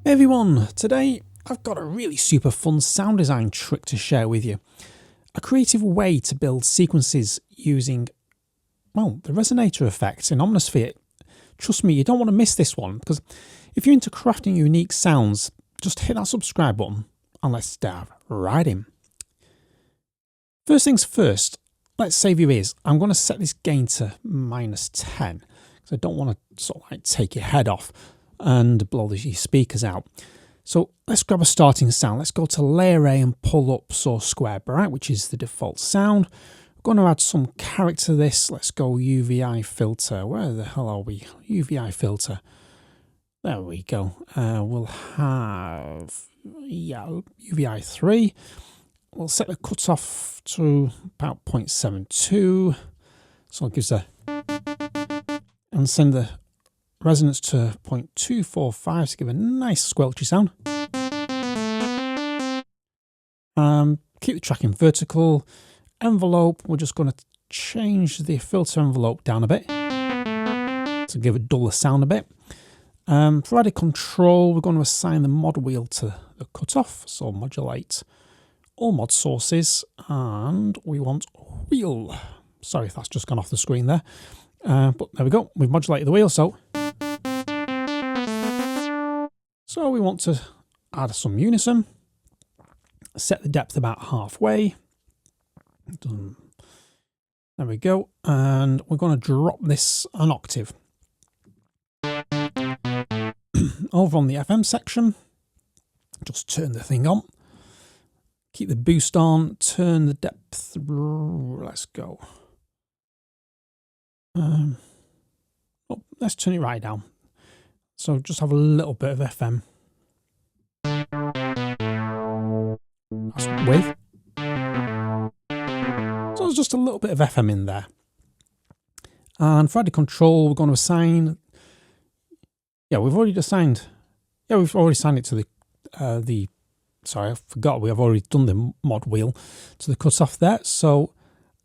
Hey everyone, today I've got a really super fun sound design trick to share with you. A creative way to build sequences using, well, the Resonator Effect in Omnisphere. Trust me, you don't want to miss this one, because if you're into crafting unique sounds, just hit that subscribe button and let's dive right in. First things first, let's save your ears. I'm going to set this gain to -10, because I don't want to sort of like take your head off and blow your speakers out. So let's grab a starting sound. Let's go to layer A and pull up source square bright, which is the default sound. We're going to add some character to this. Let's go UVI filter. Where the hell are we? UVI filter. There we go. We'll have UVI 3. We'll set the cutoff to about 0.72. So it gives and send the resonance to 0.245 to give a nice squelchy sound. Keep the tracking vertical. Envelope, we're just going to change the filter envelope down a bit to give a duller sound a bit. For added control, we're going to assign the mod wheel to the cutoff, so modulate all mod sources, and we want wheel. Sorry if that's just gone off the screen there, but there we go. We've modulated the wheel, so we want to add some unison, set the depth about halfway. There we go, and we're going to drop this an octave. Over on the FM section, just turn the thing on, keep the boost on, turn the depth, let's go. Let's turn it right down. So just have a little bit of FM. That's with. So there's just a little bit of FM in there. And for added control, we're going to assign. We've already assigned. We've already assigned it to the. Sorry, I forgot. We have already done the mod wheel to the cutoff there. So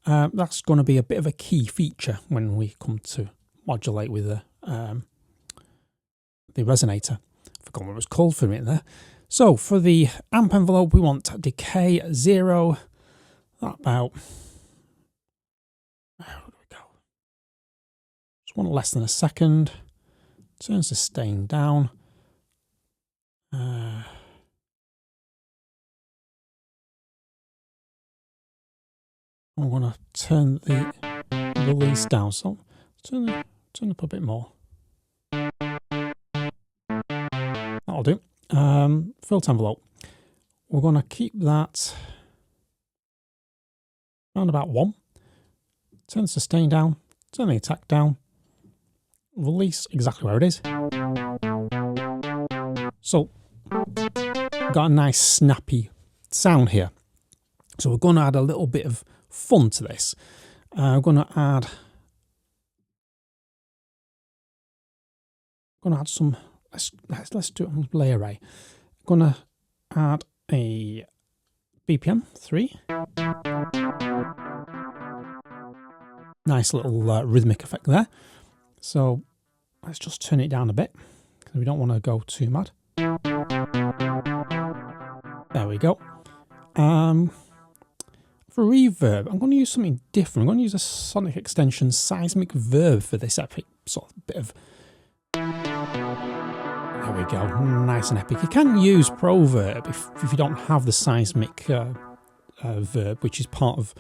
that's going to be a bit of a key feature when we come to modulate with the resonator. I forgot what it was called for a minute there. So for the amp envelope, we want decay 0. That about, where do we go? Just want less than a second. Turn sustain down. I'm going to turn the release down. So turn up a bit more. That'll do. Filter envelope. We're going to keep that around about 1. Turn the sustain down. Turn the attack down. Release exactly where it is. So, got a nice snappy sound here. So we're going to add a little bit of fun to this. I'm going to add some. Let's do it on layer A. I'm going to add a BPM 3. Nice little rhythmic effect there. So let's just turn it down a bit because we don't want to go too mad. There we go. For reverb, I'm going to use something different. I'm going to use a sonic extension Seismic Verb for this epic sort of bit of. There we go, nice and epic. You can use Proverb if you don't have the Seismic Verb, which is part of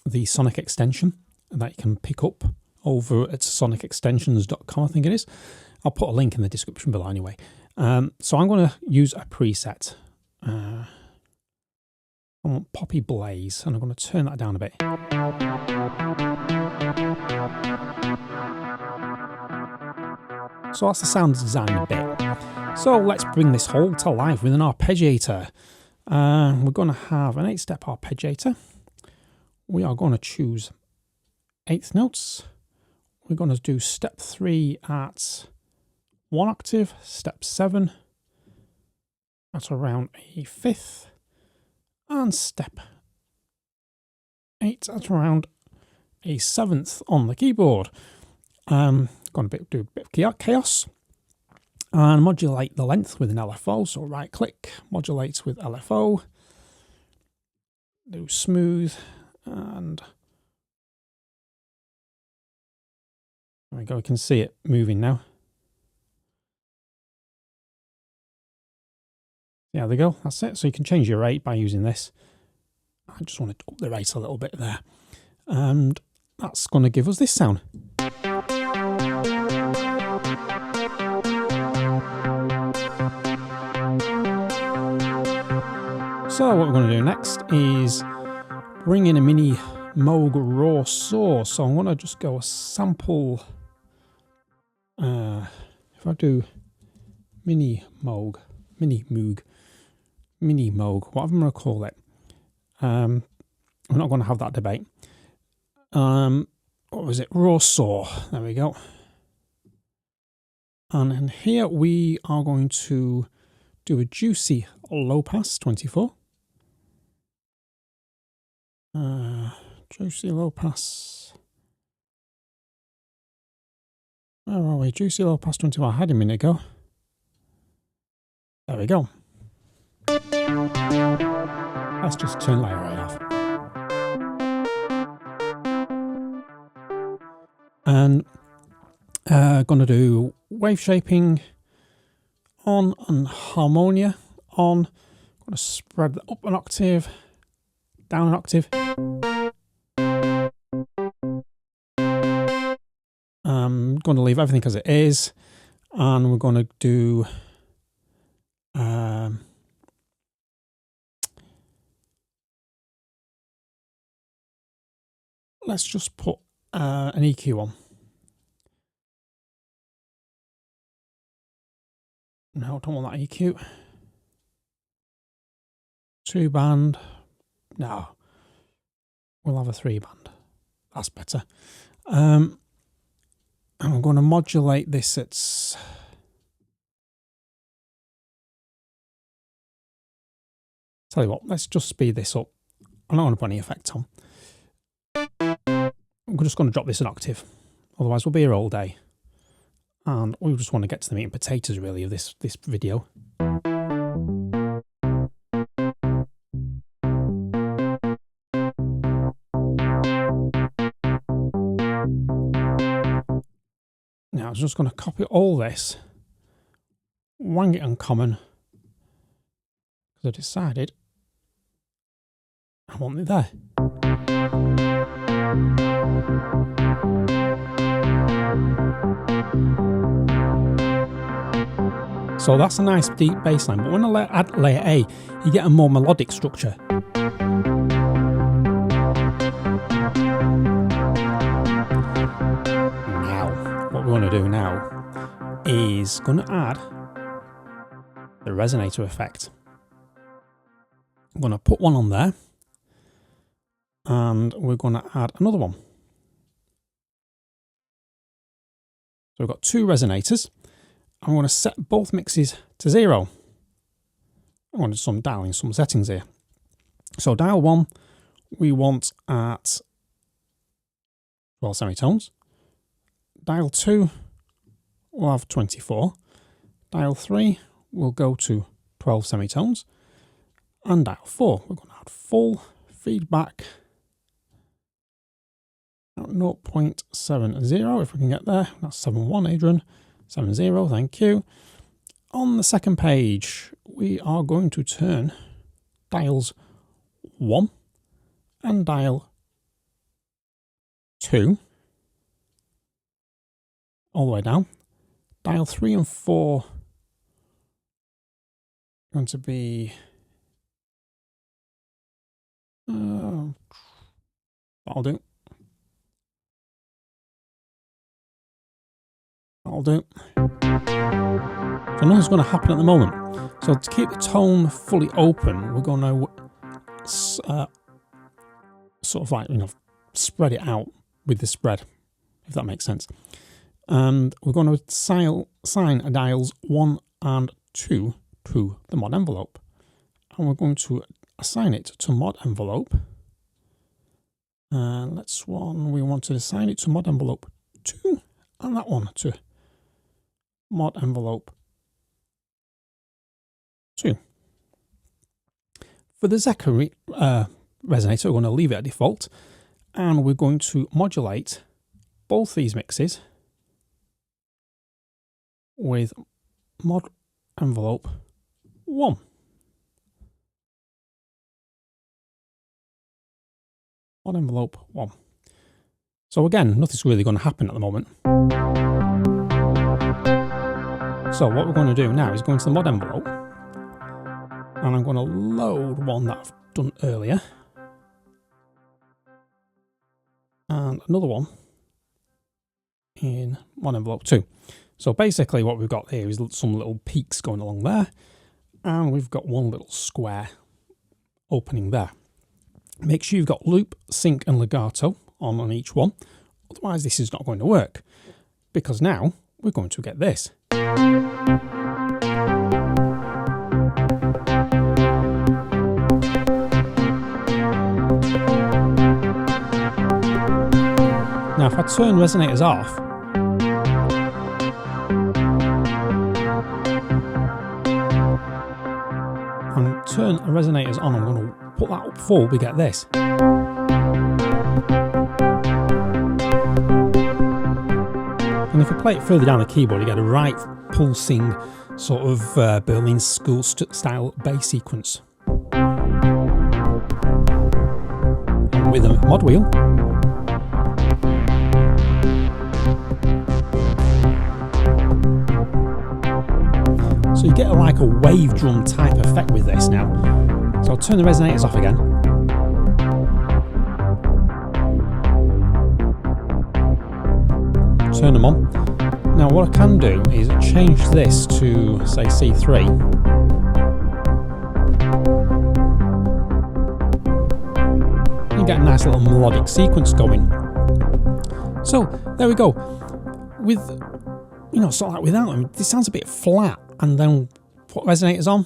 the sonic extension that you can pick up over at sonicextensions.com, I think it is. I'll put a link in the description below anyway. So I'm going to use a preset. I want Poppy Blaze, and I'm going to turn that down a bit. So that's the sound design bit. So let's bring this whole to life with an arpeggiator. We're going to have an 8-step arpeggiator. We are going to choose 8th notes. We're going to do step 3 at 1 octave, step 7 at around a 5th, and step 8 at around a 7th on the keyboard. Going to do a bit of chaos. and modulate the length with an LFO. So right click, modulate with LFO, do smooth, and there we go, we can see it moving now. There we go, that's it. So you can change your rate by using this. I just want to up the rate a little bit there. And that's going to give us this sound. So what we're going to do next is bring in a mini Moog raw saw. So I'm going to just go a sample. If I do mini Moog, whatever I'm going to call it. We're not going to have that debate. What was it? Raw saw. There we go. And in here we are going to do a juicy low pass 24. Juicy low pass. Where are we? Juicy low pass 24. I had a minute ago. There we go. Let's just turn layer array off. And going to do wave shaping on and harmonia on. Going to spread up an octave, down an octave. I'm going to leave everything as it is, and we're going to do let's just put an EQ on. No, I don't want that EQ. 2-band. No. We'll have a 3-band. That's better. And I'm going to modulate this at... Tell you what, let's just speed this up. I'm not going to put any effect on. I'm just going to drop this an octave. Otherwise we'll be here all day. And we just want to get to the meat and potatoes really of this video. Now I'm just going to copy all this, wang it on common, because I decided I want it there. So that's a nice deep bass line, but when I add layer A, you get a more melodic structure. Now, what we want to do now is going to add the resonator effect. I'm going to put one on there, and we're going to add another one. So we've got 2 resonators. I'm going to set both mixes to 0. I'm going to dial in some settings here. So dial 1, we want at 12 semitones. Dial 2, we'll have 24. Dial 3, we'll go to 12 semitones. And dial 4, we're going to add full feedback at 0.70, if we can get there. That's 7.1, Adrian. 7.0, thank you. On the second page, we are going to turn dials 1 and dial 2 all the way down. Dial 3 and 4 are going to be that'll do. I'll do. So nothing's going to happen at the moment. So to keep the tone fully open, we're going to sort of like, spread it out with the spread, if that makes sense. And we're going to assign dials 1 and 2 to the mod envelope. And we're going to assign it to mod envelope. And that's one we want to assign it to mod envelope 2, and that one to mod envelope 2. For the Zeka resonator, we're going to leave it at default, and we're going to modulate both these mixes with mod envelope 1. Mod envelope 1. So again, nothing's really going to happen at the moment. So what we're going to do now is go into the mod envelope, and I'm going to load one that I've done earlier, and another one in mod envelope 2. So basically what we've got here is some little peaks going along there, and we've got one little square opening there. Make sure you've got loop, sync and legato on each one, otherwise this is not going to work, because now we're going to get this. Now if I turn resonators off, and turn the resonators on, I'm going to put that up full, we get this. And if you play it further down the keyboard, you get a right pulsing sort of Berlin school style bass sequence. And with a mod wheel, so you get like a wave drum type effect with this now. So I'll turn the resonators off again. Turn them on. Now what I can do is change this to say C3. You get a nice little melodic sequence going. So there we go. With, you know, sort of like without them, this sounds a bit flat, and then put resonators on,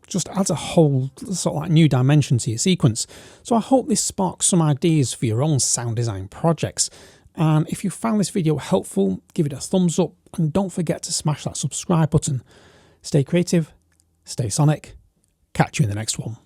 just adds a whole sort of like new dimension to your sequence. So I hope this sparks some ideas for your own sound design projects. And if you found this video helpful, give it a thumbs up, and don't forget to smash that subscribe button. Stay creative, stay sonic, catch you in the next one.